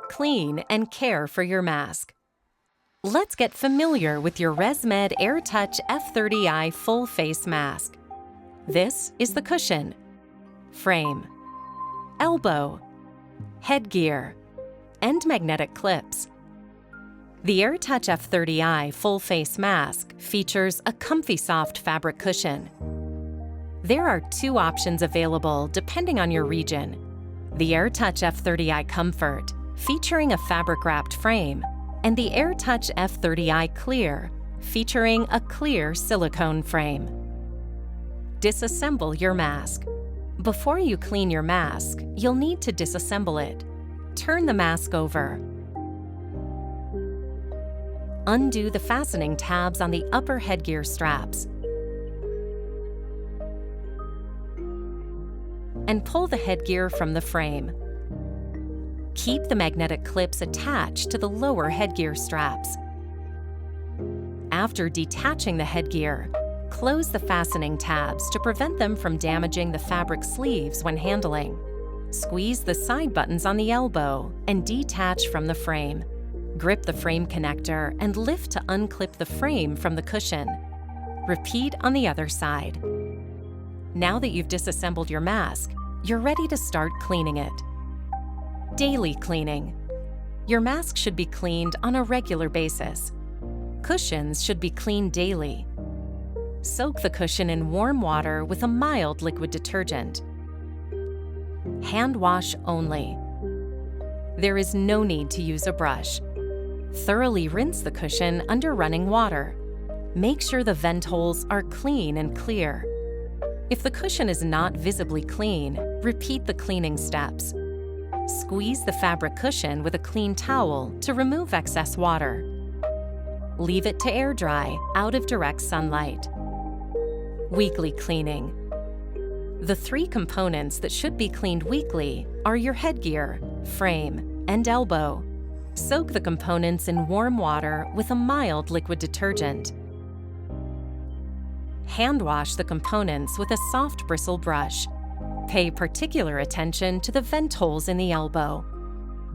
Clean and care for your mask. Let's get familiar with your Resmed AirTouch F30i full face mask. This is the cushion, frame, elbow, headgear, and magnetic clips. The AirTouch F30i full face mask features a ComfiSoft fabric cushion. There are two options available depending on your region. The AirTouch F30i Comfort, featuring a fabric-wrapped frame, and the AirTouch F30i Clear, featuring a clear silicone frame. Disassemble your mask. Before you clean your mask, you'll need to disassemble it. Turn the mask over. Undo the fastening tabs on the upper headgear straps. And pull the headgear from the frame. Keep the magnetic clips attached to the lower headgear straps. After detaching the headgear, close the fastening tabs to prevent them from damaging the fabric sleeves when handling. Squeeze the side buttons on the elbow and detach from the frame. Grip the frame connector and lift to unclip the frame from the cushion. Repeat on the other side. Now that you've disassembled your mask, you're ready to start cleaning it. Daily cleaning. Your mask should be cleaned on a regular basis. Cushions should be cleaned daily. Soak the cushion in warm water with a mild liquid detergent. Hand wash only. There is no need to use a brush. Thoroughly rinse the cushion under running water. Make sure the vent holes are clean and clear. If the cushion is not visibly clean, repeat the cleaning steps. Squeeze the fabric cushion with a clean towel to remove excess water. Leave it to air dry out of direct sunlight. Weekly cleaning. The three components that should be cleaned weekly are your headgear, frame, and elbow. Soak the components in warm water with a mild liquid detergent. Hand wash the components with a soft bristle brush. Pay particular attention to the vent holes in the elbow.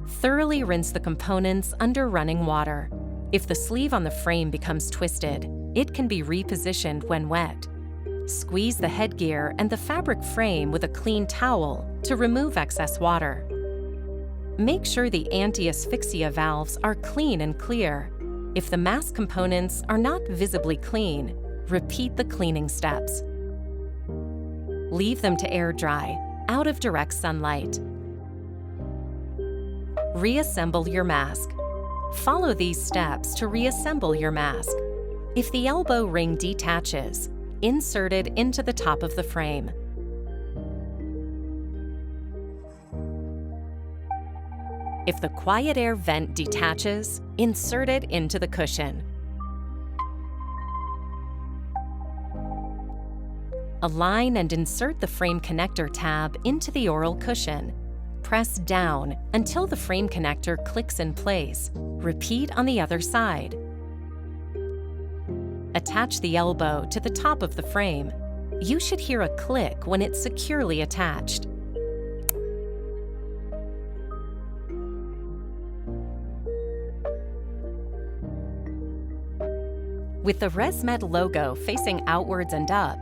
Thoroughly rinse the components under running water. If the sleeve on the frame becomes twisted, it can be repositioned when wet. Squeeze the headgear and the fabric frame with a clean towel to remove excess water. Make sure the anti-asphyxia valves are clean and clear. If the mask components are not visibly clean, repeat the cleaning steps. Leave them to air dry, out of direct sunlight. Reassemble your mask. Follow these steps to reassemble your mask. If the elbow ring detaches, insert it into the top of the frame. If the quiet air vent detaches, insert it into the cushion. Align and insert the frame connector tab into the oral cushion. Press down until the frame connector clicks in place. Repeat on the other side. Attach the elbow to the top of the frame. You should hear a click when it's securely attached. With the Resmed logo facing outwards and up,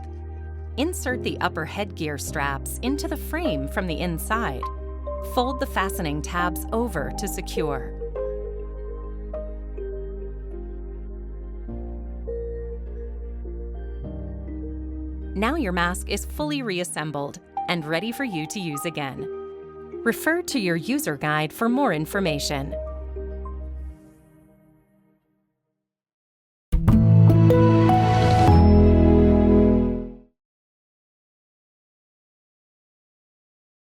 insert the upper headgear straps into the frame from the inside. Fold the fastening tabs over to secure. Now your mask is fully reassembled and ready for you to use again. Refer to your user guide for more information.